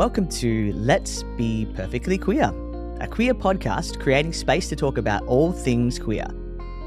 Welcome to Let's Be Perfectly Queer, a queer podcast creating space to talk about all things queer.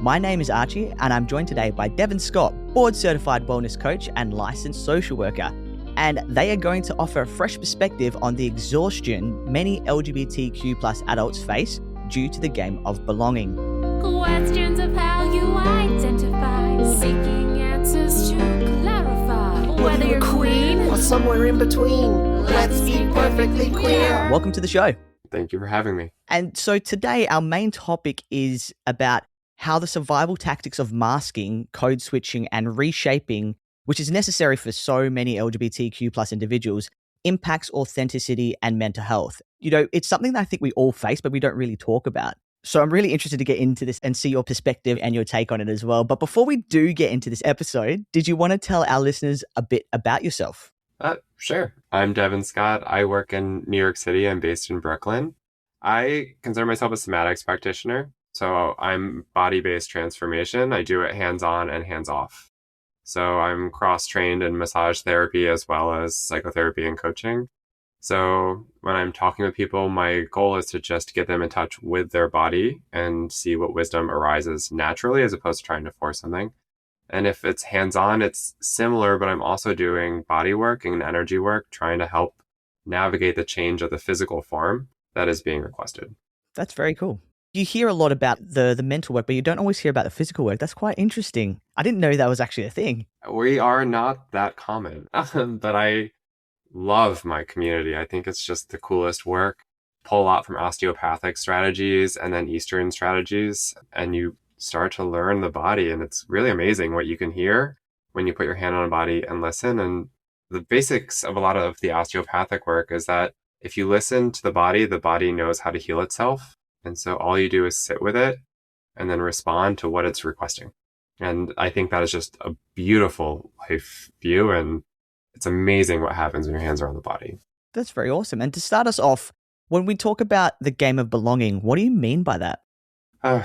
My name is Archie, and I'm joined today by Devin Scott, board-certified wellness coach and licensed social worker. And they are going to offer a fresh perspective on the exhaustion many LGBTQ plus adults face due to the game of belonging. Questions of how you identify, seeking answers to clarify. Whether you're queen or somewhere in between, let's be perfectly queer. Welcome to the show. Thank you for having me. And so today our main topic is about how the survival tactics of masking, code switching, and reshaping, which is necessary for so many LGBTQ plus individuals, impacts authenticity and mental health. You know, it's something that I think we all face, but we don't really talk about. So I'm really interested to get into this and see your perspective and your take on it as well. But before we do get into this episode, did you want to tell our listeners a bit about yourself? Sure. I'm Devin Scott. I work in New York City. I'm based in Brooklyn. I consider myself a somatics practitioner. So I'm body-based transformation. I do it hands-on and hands-off. So I'm cross-trained in massage therapy as well as psychotherapy and coaching. So when I'm talking with people, my goal is to just get them in touch with their body and see what wisdom arises naturally as opposed to trying to force something. And if it's hands-on, it's similar, but I'm also doing body work and energy work, trying to help navigate the change of the physical form that is being requested. That's very cool. You hear a lot about the mental work, but you don't always hear about the physical work. That's quite interesting. I didn't know that was actually a thing. We are not that common, but I love my community. I think it's just the coolest work. Pull a lot from osteopathic strategies and then Eastern strategies, and you start to learn the body, and it's really amazing what you can hear when you put your hand on a body and listen. And the basics of a lot of the osteopathic work is that if you listen to the body knows how to heal itself. And so all you do is sit with it and then respond to what it's requesting. And I think that is just a beautiful life view, and it's amazing what happens when your hands are on the body. That's very awesome. And to start us off, when we talk about the game of belonging, what do you mean by that?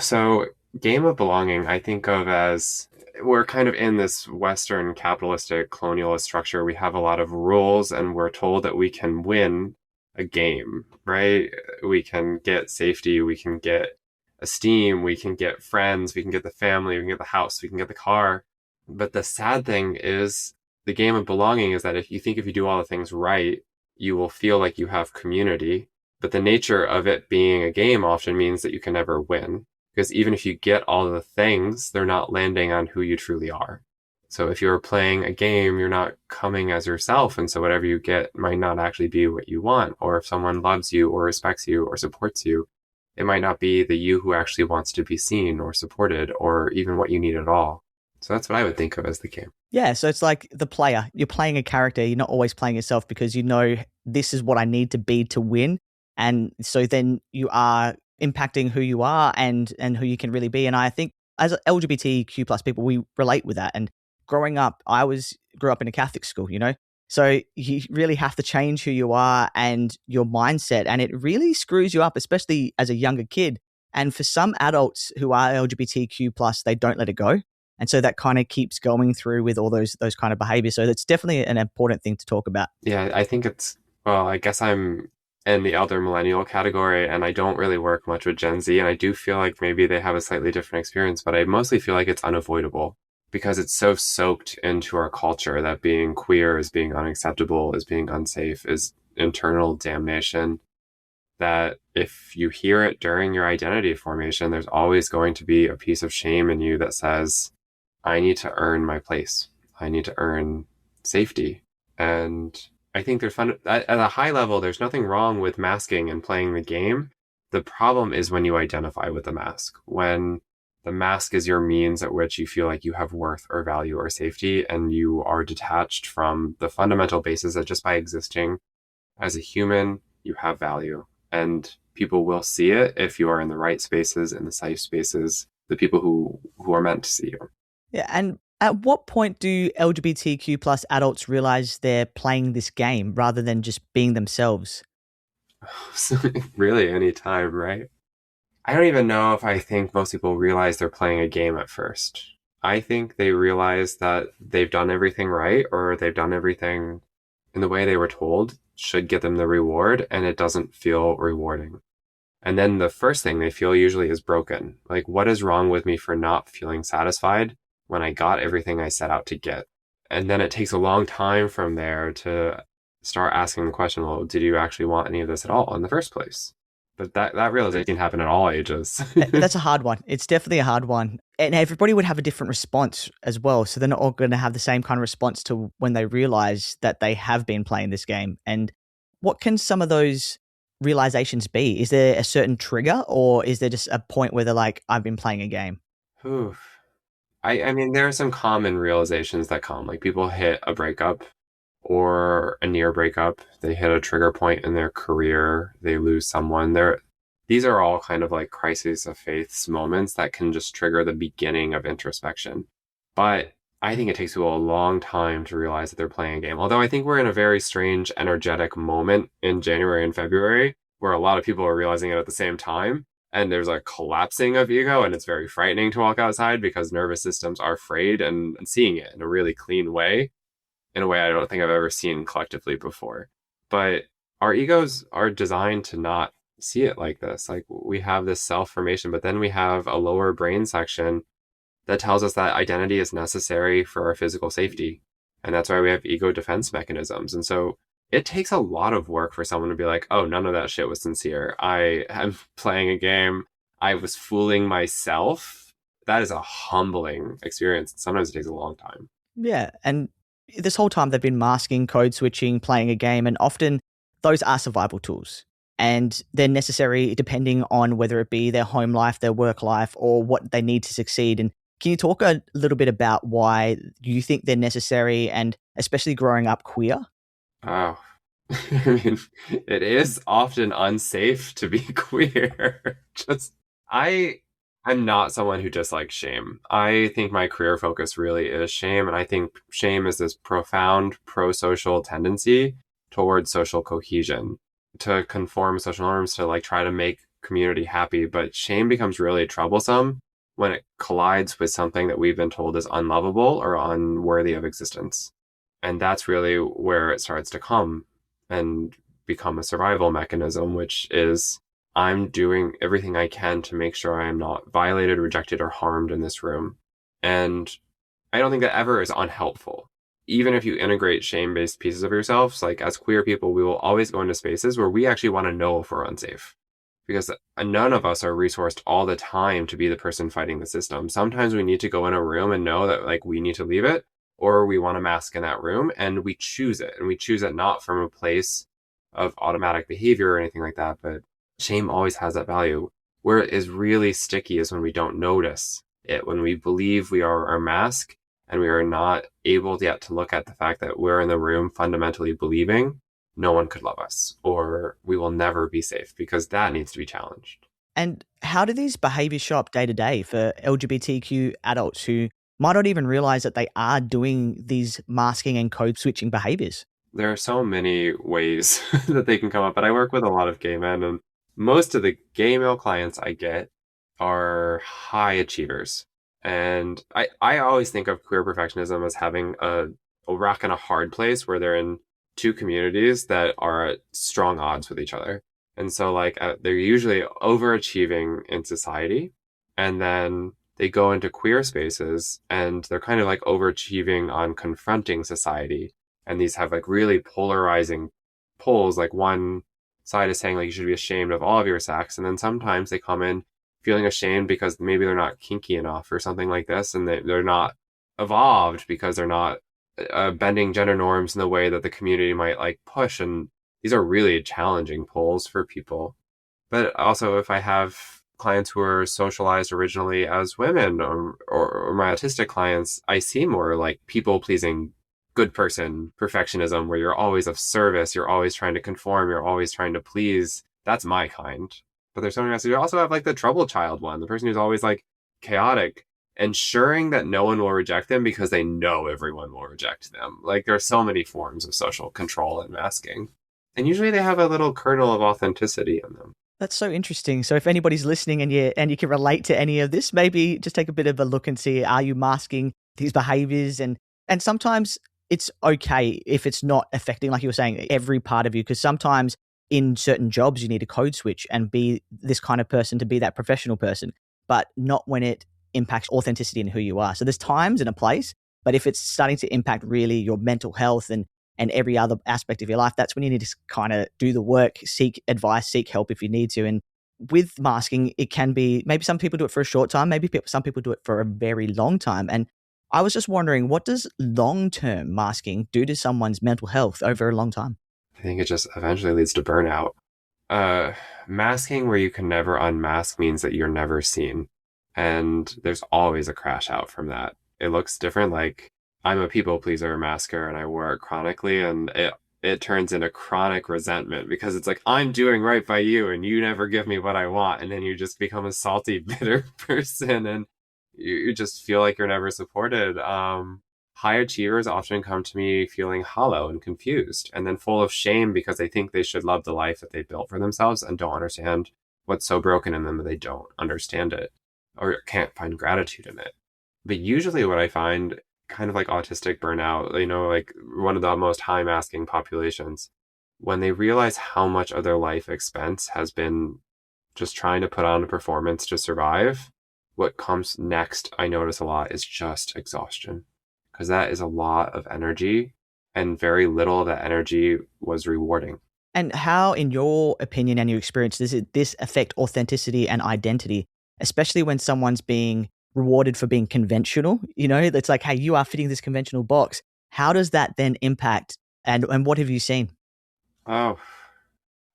So game of belonging, I think of as we're kind of in this Western capitalistic colonialist structure. We have a lot of rules, and we're told that we can win a game, right? We can get safety, we can get esteem, we can get friends, we can get the family, we can get the house, we can get the car. But the sad thing is the game of belonging is that if you do all the things right, you will feel like you have community. But the nature of it being a game often means that you can never win, because even if you get all of the things, they're not landing on who you truly are. So if you're playing a game, you're not coming as yourself. And so whatever you get might not actually be what you want. Or if someone loves you or respects you or supports you, it might not be the you who actually wants to be seen or supported or even what you need at all. So that's what I would think of as the game. Yeah, so it's like the player. You're playing a character. You're not always playing yourself because you know this is what I need to be to win. And so then you are impacting who you are and who you can really be. And I think as LGBTQ plus people, we relate with that. And growing up, I grew up in a Catholic school, you know? So you really have to change who you are and your mindset. And it really screws you up, especially as a younger kid. And for some adults who are LGBTQ plus, they don't let it go. And so that kind of keeps going through with all those kind of behaviors. So that's definitely an important thing to talk about. Yeah, I think I guess I'm in the elder millennial category, and I don't really work much with Gen Z. And I do feel like maybe they have a slightly different experience, but I mostly feel like it's unavoidable because it's so soaked into our culture that being queer is being unacceptable, is being unsafe, is internal damnation, that if you hear it during your identity formation, there's always going to be a piece of shame in you that says, I need to earn my place. I need to earn safety. And I think there's fun at a high level, there's nothing wrong with masking and playing the game. The problem is when you identify with the mask, when the mask is your means at which you feel like you have worth or value or safety, and you are detached from the fundamental basis that just by existing as a human, you have value. And people will see it if you are in the right spaces, in the safe spaces, the people who are meant to see you. Yeah, and at what point do LGBTQ plus adults realize they're playing this game rather than just being themselves? Really, any time, right? I don't even know if I think most people realize they're playing a game at first. I think they realize that they've done everything right, or they've done everything in the way they were told should get them the reward, and it doesn't feel rewarding. And then the first thing they feel usually is broken. Like, what is wrong with me for not feeling satisfied when I got everything I set out to get? And then it takes a long time from there to start asking the question, well, did you actually want any of this at all in the first place? But that realization can happen at all ages. That's a hard one. It's definitely a hard one. And everybody would have a different response as well. So they're not all going to have the same kind of response to when they realize that they have been playing this game. And what can some of those realizations be? Is there a certain trigger, or is there just a point where they're like, I've been playing a game? Oof. I mean, there are some common realizations that come. Like, people hit a breakup or a near breakup. They hit a trigger point in their career. They lose someone. These are all kind of like crises of faiths moments that can just trigger the beginning of introspection. But I think it takes people a long time to realize that they're playing a game. Although I think we're in a very strange, energetic moment in January and February where a lot of people are realizing it at the same time. And there's a collapsing of ego, and it's very frightening to walk outside because nervous systems are frayed and seeing it in a really clean way, in a way I don't think I've ever seen collectively before. But our egos are designed to not see it like this. Like, we have this self-formation, but then we have a lower brain section that tells us that identity is necessary for our physical safety. And that's why we have ego defense mechanisms. And so it takes a lot of work for someone to be like, oh, none of that shit was sincere. I am playing a game. I was fooling myself. That is a humbling experience. Sometimes it takes a long time. Yeah. And this whole time they've been masking, code switching, playing a game, and often those are survival tools. And they're necessary depending on whether it be their home life, their work life, or what they need to succeed. And can you talk a little bit about why you think they're necessary, and especially growing up queer? Oh, I mean, it is often unsafe to be queer. I'm not someone who dislikes shame. I think my career focus really is shame. And I think shame is this profound pro-social tendency towards social cohesion, to conform social norms, to like try to make community happy. But shame becomes really troublesome when it collides with something that we've been told is unlovable or unworthy of existence. And that's really where it starts to come and become a survival mechanism, which is, I'm doing everything I can to make sure I am not violated, rejected, or harmed in this room. And I don't think that ever is unhelpful. Even if you integrate shame-based pieces of yourselves, like as queer people, we will always go into spaces where we actually want to know if we're unsafe. Because none of us are resourced all the time to be the person fighting the system. Sometimes we need to go in a room and know that like we need to leave it, or we want to mask in that room, and we choose it. And we choose it not from a place of automatic behavior or anything like that, but shame always has that value. Where it is really sticky is when we don't notice it, when we believe we are our mask, and we are not able yet to look at the fact that we're in the room fundamentally believing no one could love us, or we will never be safe, because that needs to be challenged. And how do these behaviors show up day to day for LGBTQ adults who might not even realize that they are doing these masking and code switching behaviors? There are so many ways that they can come up, but I work with a lot of gay men, and most of the gay male clients I get are high achievers. And I always think of queer perfectionism as having a rock and a hard place where they're in two communities that are at strong odds with each other. And so like they're usually overachieving in society, and then they go into queer spaces and they're kind of like overachieving on confronting society. And these have like really polarizing poles. Like one side is saying like you should be ashamed of all of your sex, and then sometimes they come in feeling ashamed because maybe they're not kinky enough or something like this, and they're not evolved because they're not bending gender norms in the way that the community might like push. And these are really challenging poles for people. But also, if I have clients who are socialized originally as women, or my autistic clients, I see more like people pleasing, good person perfectionism, where you're always of service, you're always trying to conform, you're always trying to please. That's my kind. But there's someone else who also have like the trouble child one, the person who's always like chaotic, ensuring that no one will reject them because they know everyone will reject them. Like there are so many forms of social control and masking. And usually they have a little kernel of authenticity in them. That's so interesting. So if anybody's listening and you can relate to any of this, maybe just take a bit of a look and see, are you masking these behaviors? And sometimes it's okay if it's not affecting, like you were saying, every part of you, because sometimes in certain jobs you need a code switch and be this kind of person to be that professional person, but not when it impacts authenticity in who you are. So there's times and a place, but if it's starting to impact really your mental health and every other aspect of your life, that's when you need to kind of do the work, seek advice, seek help if you need to. And with masking, it can be, maybe some people do it for a short time, maybe some people do it for a very long time. And I was just wondering, what does long-term masking do to someone's mental health over a long time? I think it just eventually leads to burnout. Masking where you can never unmask means that you're never seen. And there's always a crash out from that. It looks different. Like, I'm a people pleaser masker and I wear it chronically, and it turns into chronic resentment because it's like, I'm doing right by you and you never give me what I want. And then you just become a salty, bitter person, and you just feel like you're never supported. High achievers often come to me feeling hollow and confused and then full of shame because they think they should love the life that they built for themselves and don't understand what's so broken in them that they don't understand it or can't find gratitude in it. But usually what I find, kind of like autistic burnout, like one of the most high masking populations, when they realize how much of their life expense has been just trying to put on a performance to survive, what comes next, I notice a lot, is just exhaustion. Because that is a lot of energy, and very little of that energy was rewarding. And how, in your opinion and your experience, does this affect authenticity and identity, especially when someone's being rewarded for being conventional? It's like, hey, you are fitting this conventional box. How does that then impact, and what have you seen? Oh,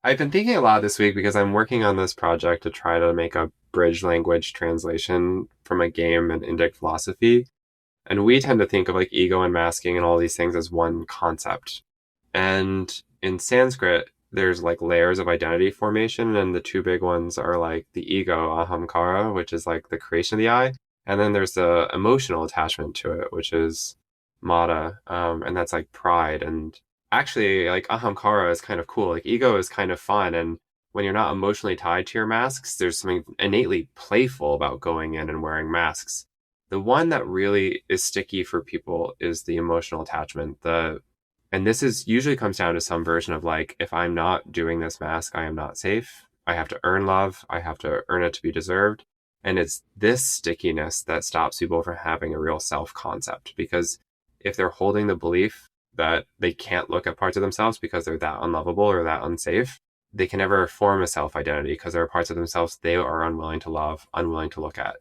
I've been thinking a lot this week because I'm working on this project to try to make a bridge language translation from a game and Indic philosophy. And we tend to think of like ego and masking and all these things as one concept. And in Sanskrit, there's like layers of identity formation, and the two big ones are like the ego, ahamkara, which is like the creation of the I, and then there's the emotional attachment to it, which is mada, and that's like pride. And actually, like ahamkara is kind of cool. Like ego is kind of fun, and when you're not emotionally tied to your masks, there's something innately playful about going in and wearing masks. The one that really is sticky for people is the emotional attachment. And this is usually comes down to some version of like, if I'm not doing this mask, I am not safe. I have to earn love. I have to earn it to be deserved. And it's this stickiness that stops people from having a real self-concept, because if they're holding the belief that they can't look at parts of themselves because they're that unlovable or that unsafe, they can never form a self-identity because there are parts of themselves they are unwilling to love, unwilling to look at.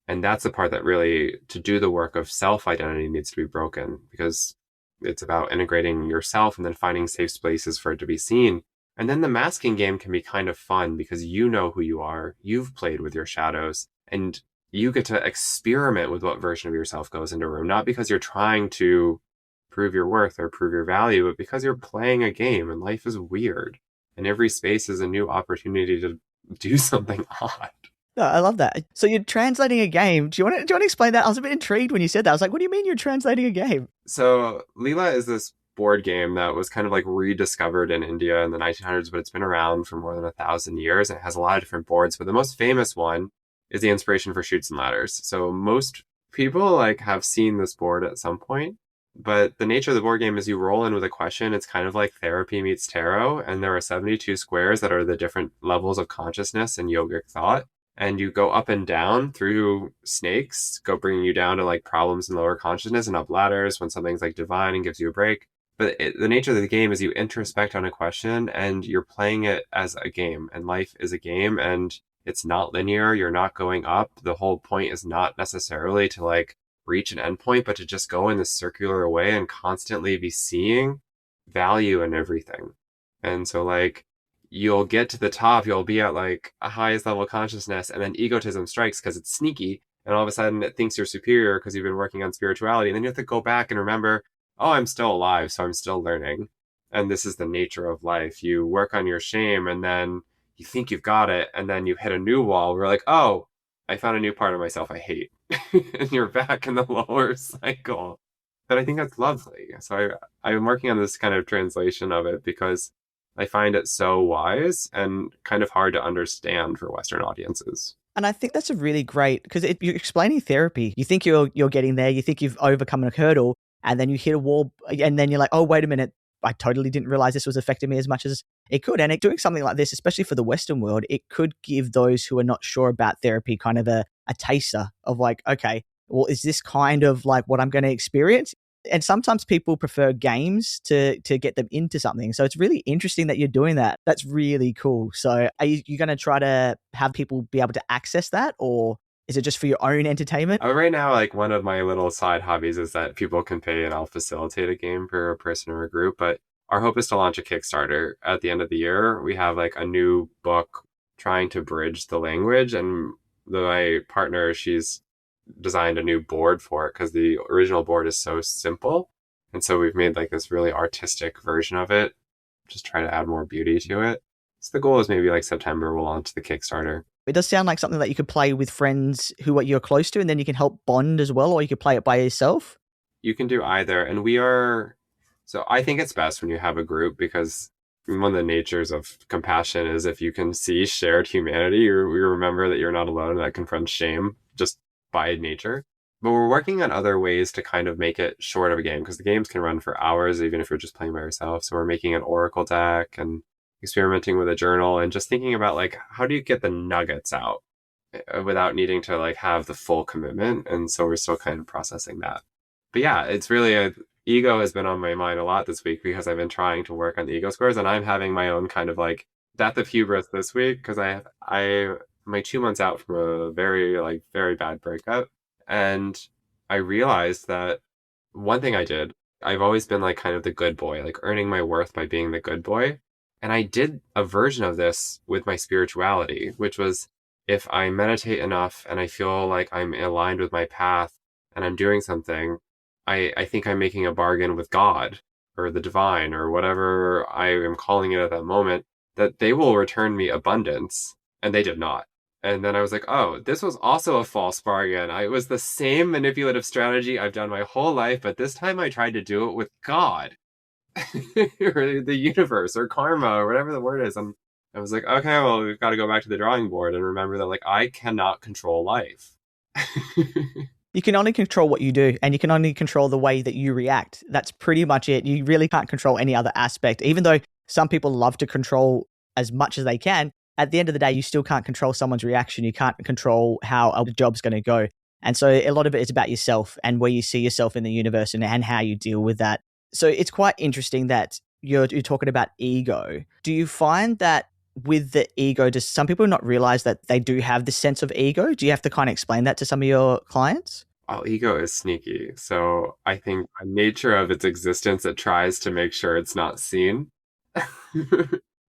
And that's the part that really, to do the work of self-identity, needs to be broken, because it's about integrating yourself and then finding safe spaces for it to be seen. And then the masking game can be kind of fun because you know who you are, you've played with your shadows, and you get to experiment with what version of yourself goes into a room, not because you're trying to prove your worth or prove your value, but because you're playing a game and life is weird. And every space is a new opportunity to do something odd. No, I love that. So you're translating a game. Do you want to explain that? I was a bit intrigued when you said that. I was like, what do you mean you're translating a game? So Leela is this board game that was kind of like rediscovered in India in the 1900s, but it's been around for more than 1,000 years. And it has a lot of different boards, but the most famous one is the inspiration for Chutes and Ladders. So most people like have seen this board at some point, but the nature of the board game is you roll in with a question. It's kind of like therapy meets tarot, and there are 72 squares that are the different levels of consciousness and yogic thought. And you go up and down through snakes, bringing you down to like problems in lower consciousness, and up ladders when something's like divine and gives you a break. But the nature of the game is you introspect on a question and you're playing it as a game, and life is a game, and it's not linear. You're not going up. The whole point is not necessarily to like reach an endpoint, but to just go in this circular way and constantly be seeing value in everything. And so like, you'll get to the top, you'll be at like a highest level of consciousness, and then egotism strikes because it's sneaky, and all of a sudden it thinks you're superior because you've been working on spirituality, and then you have to go back and remember, oh, I'm still alive, so I'm still learning. And this is the nature of life. You work on your shame, and then you think you've got it, and then you hit a new wall where like, oh, I found a new part of myself I hate. And you're back in the lower cycle. But I think that's lovely. So I'm working on this kind of translation of it because I find it so wise and kind of hard to understand for Western audiences. And I think that's a really great, because you're explaining therapy. You think you're getting there. You think you've overcome a hurdle, and then you hit a wall, and then you're like, oh, wait a minute, I totally didn't realize this was affecting me as much as it could. And doing something like this, especially for the Western world, it could give those who are not sure about therapy kind of a taster of like, okay, well, is this kind of like what I'm going to experience? And sometimes people prefer games to get them into something. So it's really interesting that you're doing that. That's really cool. So are you going to try to have people be able to access that, or is it just for your own entertainment? Right now, like one of my little side hobbies is that people can pay and I'll facilitate a game for a person or a group. But our hope is to launch a Kickstarter at the end of the year. We have like a new book trying to bridge the language, and my partner, she's designed a new board for it because the original board is so simple. And so we've made like this really artistic version of it, just try to add more beauty to it. So the goal is maybe like September we'll launch the Kickstarter. It does sound like something that you could play with friends who you're close to, and then you can help bond as well, or you could play it by yourself. You can do either. And so I think it's best when you have a group, because one of the natures of compassion is if you can see shared humanity, you remember that you're not alone, and that confronts shame just by nature. But we're working on other ways to kind of make it short of a game, because the games can run for hours even if you're just playing by yourself. So we're making an oracle deck and experimenting with a journal and just thinking about like, how do you get the nuggets out without needing to like have the full commitment? And so we're still kind of processing that. But yeah, it's really ego has been on my mind a lot this week, because I've been trying to work on the ego scores, and I'm having my own kind of like death of hubris this week, because I'm 2 months out from a very bad breakup. And I realized that one thing I've always been like kind of the good boy, like earning my worth by being the good boy. And I did a version of this with my spirituality, which was if I meditate enough and I feel like I'm aligned with my path and I'm doing something, I think I'm making a bargain with God or the divine or whatever I am calling it at that moment, that they will return me abundance. And they did not. And then I was like, oh, this was also a false bargain. It was the same manipulative strategy I've done my whole life, but this time I tried to do it with God or the universe or karma or whatever the word is. And I was like, okay, well, we've got to go back to the drawing board and remember that like I cannot control life. You can only control what you do, and you can only control the way that you react. That's pretty much it. You really can't control any other aspect. Even though some people love to control as much as they can, at the end of the day, you still can't control someone's reaction. You can't control how a job's going to go. And so a lot of it is about yourself and where you see yourself in the universe and how you deal with that. So it's quite interesting that you're talking about ego. Do you find that with the ego, does some people not realize that they do have this sense of ego? Do you have to kind of explain that to some of your clients? Well, ego is sneaky. So I think by nature of its existence, it tries to make sure it's not seen.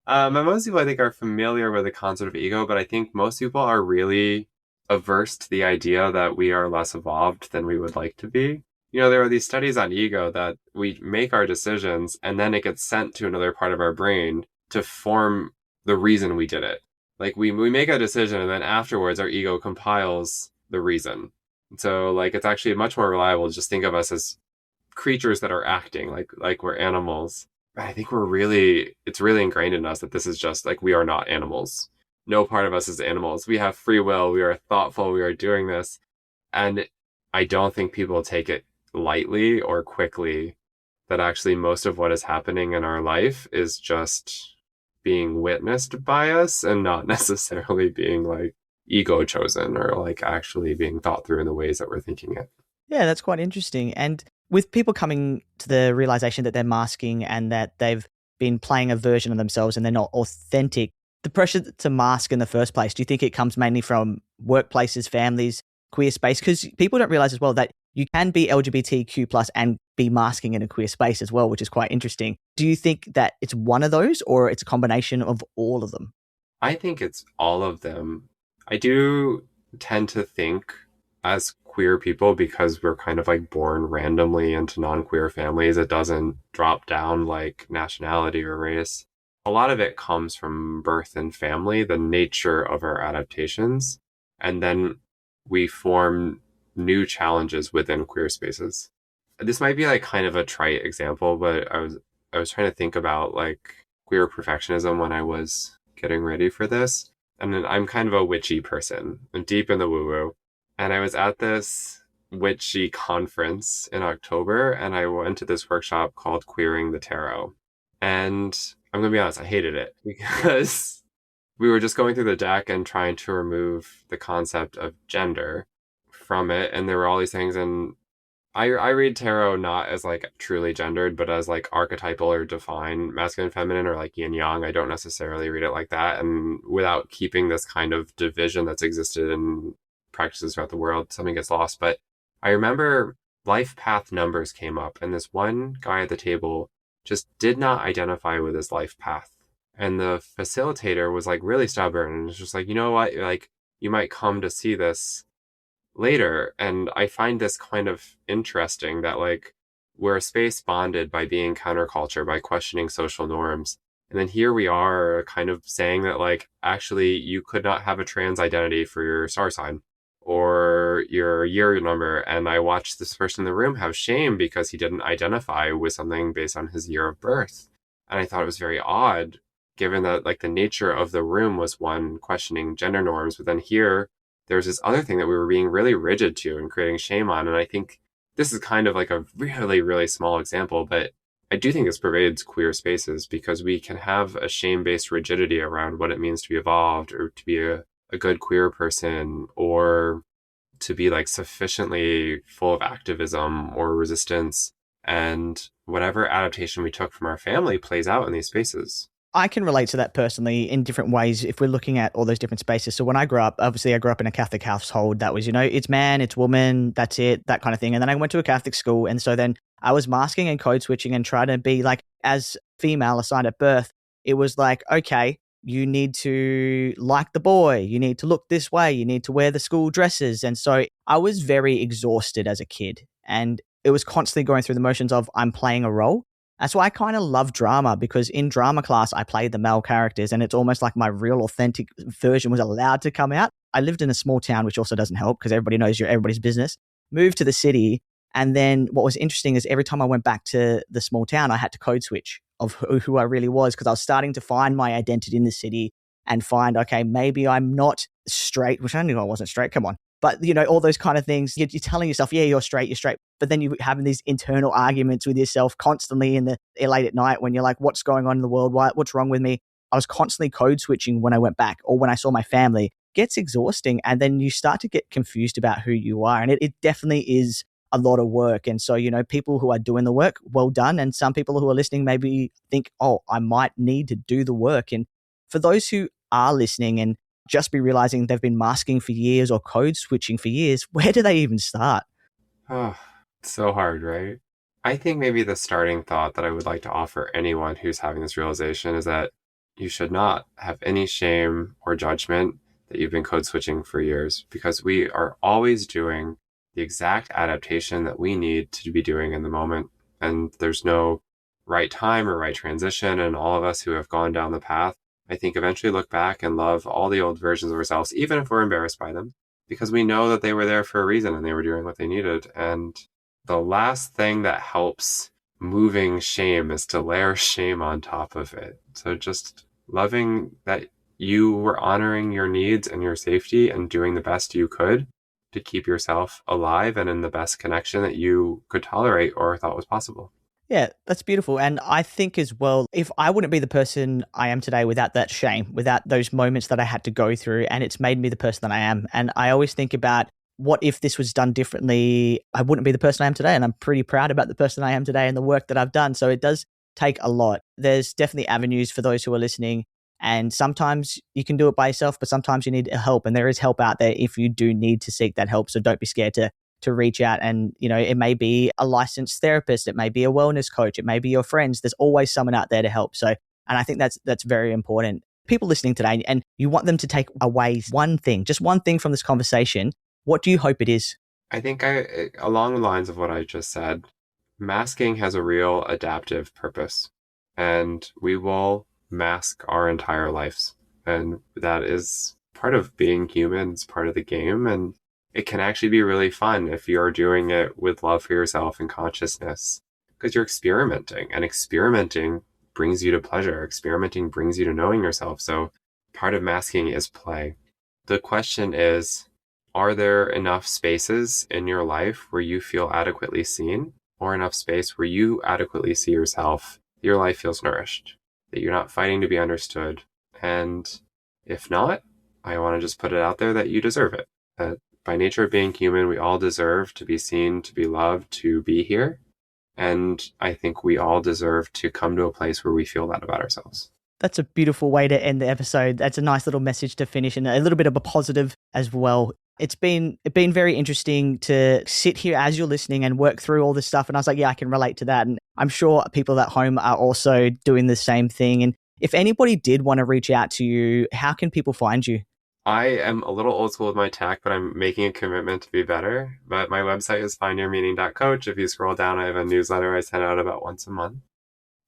And most people, I think, are familiar with the concept of ego, but I think most people are really averse to the idea that we are less evolved than we would like to be. You know, there are these studies on ego that we make our decisions and then it gets sent to another part of our brain to form the reason we did it. Like we make a decision and then afterwards our ego compiles the reason. So like it's actually much more reliable to just think of us as creatures that are acting like we're animals. But I think it's really ingrained in us that this is just like, we are not animals. No part of us is animals. We have free will. We are thoughtful. We are doing this. And I don't think people take it lightly or quickly, that actually most of what is happening in our life is just being witnessed by us and not necessarily being like ego chosen or like actually being thought through in the ways that we're thinking it. Yeah, that's quite interesting. And with people coming to the realization that they're masking and that they've been playing a version of themselves and they're not authentic, the pressure to mask in the first place, do you think it comes mainly from workplaces, families, queer space? Because people don't realize as well that you can be LGBTQ plus and be masking in a queer space as well, which is quite interesting. Do you think that it's one of those or it's a combination of all of them? I think it's all of them. I do tend to think as queer people, because we're kind of like born randomly into non-queer families, it doesn't drop down like nationality or race. A lot of it comes from birth and family, the nature of our adaptations. And then we form new challenges within queer spaces. This might be like kind of a trite example, but I was trying to think about like queer perfectionism when I was getting ready for this. And then I'm kind of a witchy person. I'm deep in the woo-woo. And I was at this witchy conference in October, and I went to this workshop called Queering the Tarot. And I'm going to be honest, I hated it because we were just going through the deck and trying to remove the concept of gender from it. And there were all these things. And I read tarot not as like truly gendered, but as like archetypal or defined masculine, feminine, or like yin yang. I don't necessarily read it like that. And without keeping this kind of division that's existed in practices throughout the world, something gets lost. But I remember life path numbers came up, and this one guy at the table just did not identify with his life path. And the facilitator was like really stubborn and was just like, you know what? Like, you might come to see this later. And I find this kind of interesting that like we're a space bonded by being counterculture, by questioning social norms. And then here we are kind of saying that like, actually, you could not have a trans identity for your star sign or your year number. And I watched this person in the room have shame because he didn't identify with something based on his year of birth. And I thought it was very odd, given that like the nature of the room was one questioning gender norms. But then here, there's this other thing that we were being really rigid to and creating shame on. And I think this is kind of like a really, really small example, but I do think this pervades queer spaces because we can have a shame-based rigidity around what it means to be evolved or to be a good queer person or to be like sufficiently full of activism or resistance. And whatever adaptation we took from our family plays out in these spaces. I can relate to that personally in different ways if we're looking at all those different spaces. So when I grew up, obviously I grew up in a Catholic household that was, it's man, it's woman, that's it, that kind of thing. And then I went to a Catholic school. And so then I was masking and code switching and trying to be like, as female assigned at birth, it was like, okay, you need to like the boy, you need to look this way, you need to wear the school dresses. And so I was very exhausted as a kid. And it was constantly going through the motions of I'm playing a role. That's why I kind of love drama, because in drama class, I played the male characters and it's almost like my real authentic version was allowed to come out. I lived in a small town, which also doesn't help because everybody knows you're everybody's business. Moved to the city. And then what was interesting is every time I went back to the small town, I had to code switch of who I really was because I was starting to find my identity in the city and find, okay, maybe I'm not straight, which I knew I wasn't straight. Come on. But, all those kind of things, you're telling yourself, yeah, you're straight. But then you're having these internal arguments with yourself constantly in the late at night when you're like, what's going on in the world? What's wrong with me? I was constantly code switching when I went back or when I saw my family. It gets exhausting. And then you start to get confused about who you are. And it definitely is a lot of work. And so, people who are doing the work, well done. And some people who are listening maybe think, oh, I might need to do the work. And for those who are listening and just be realizing they've been masking for years or code switching for years, where do they even start? Oh, it's so hard, right? I think maybe the starting thought that I would like to offer anyone who's having this realization is that you should not have any shame or judgment that you've been code switching for years, because we are always doing the exact adaptation that we need to be doing in the moment. And there's no right time or right transition. And all of us who have gone down the path, I think, eventually look back and love all the old versions of ourselves, even if we're embarrassed by them, because we know that they were there for a reason and they were doing what they needed. And the last thing that helps moving shame is to layer shame on top of it. So just loving that you were honoring your needs and your safety and doing the best you could to keep yourself alive and in the best connection that you could tolerate or thought was possible. Yeah, that's beautiful. And I think as well, if I wouldn't be the person I am today without that shame, without those moments that I had to go through, and it's made me the person that I am. And I always think about what if this was done differently, I wouldn't be the person I am today. And I'm pretty proud about the person I am today and the work that I've done. So it does take a lot. There's definitely avenues for those who are listening. And sometimes you can do it by yourself, but sometimes you need help. And there is help out there if you do need to seek that help. So don't be scared to reach out. And, it may be a licensed therapist. It may be a wellness coach. It may be your friends. There's always someone out there to help. So, and I think that's very important. People listening today, and you want them to take away one thing, just one thing from this conversation. What do you hope it is? I think along the lines of what I just said, masking has a real adaptive purpose, and we will mask our entire lives. And that is part of being human. It's part of the game. And it can actually be really fun if you're doing it with love for yourself and consciousness, because you're experimenting, and experimenting brings you to pleasure. Experimenting brings you to knowing yourself. So part of masking is play. The question is, are there enough spaces in your life where you feel adequately seen, or enough space where you adequately see yourself, your life feels nourished, that you're not fighting to be understood? And if not, I want to just put it out there that you deserve it. That by nature of being human, we all deserve to be seen, to be loved, to be here. And I think we all deserve to come to a place where we feel that about ourselves. That's a beautiful way to end the episode. That's a nice little message to finish, and a little bit of a positive as well. It's been very interesting to sit here as you're listening and work through all this stuff. And I was like, yeah, I can relate to that. And I'm sure people at home are also doing the same thing. And if anybody did want to reach out to you, how can people find you? I am a little old school with my tech, but I'm making a commitment to be better. But my website is findyourmeaning.coach. If you scroll down, I have a newsletter I send out about once a month.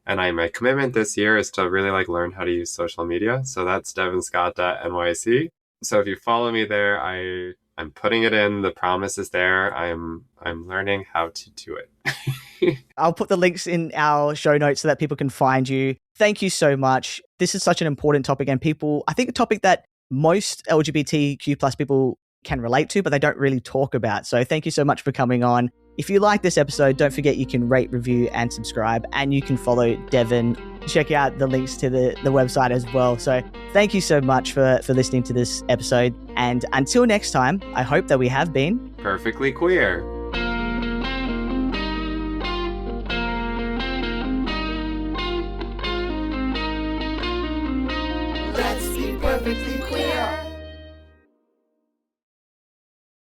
And my commitment this year is to really learn how to use social media. So that's devinscott.nyc. So if you follow me there, I'm putting it in. The promise is there. I'm learning how to do it. I'll put the links in our show notes so that people can find you. Thank you so much. This is such an important topic, and I think a topic that most LGBTQ plus people can relate to, but they don't really talk about. So thank you so much for coming on. If you like this episode, don't forget you can rate, review, and subscribe, and you can follow Devin. Check out the links to the website as well. So thank you so much for listening to this episode. And until next time, I hope that we have been perfectly queer. Let's be perfectly